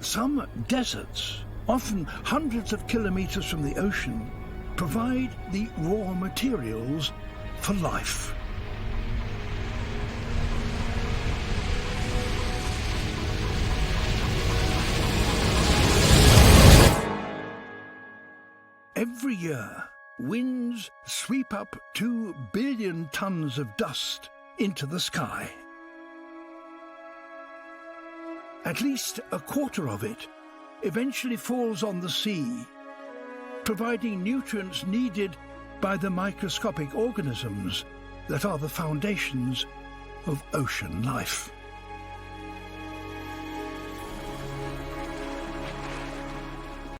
Some deserts, often hundreds of kilometers from the ocean, provide the raw materials for life. Every year, winds sweep up 2 billion tons of dust into the sky. At least a quarter of it eventually falls on the sea, providing nutrients needed by the microscopic organisms that are the foundations of ocean life.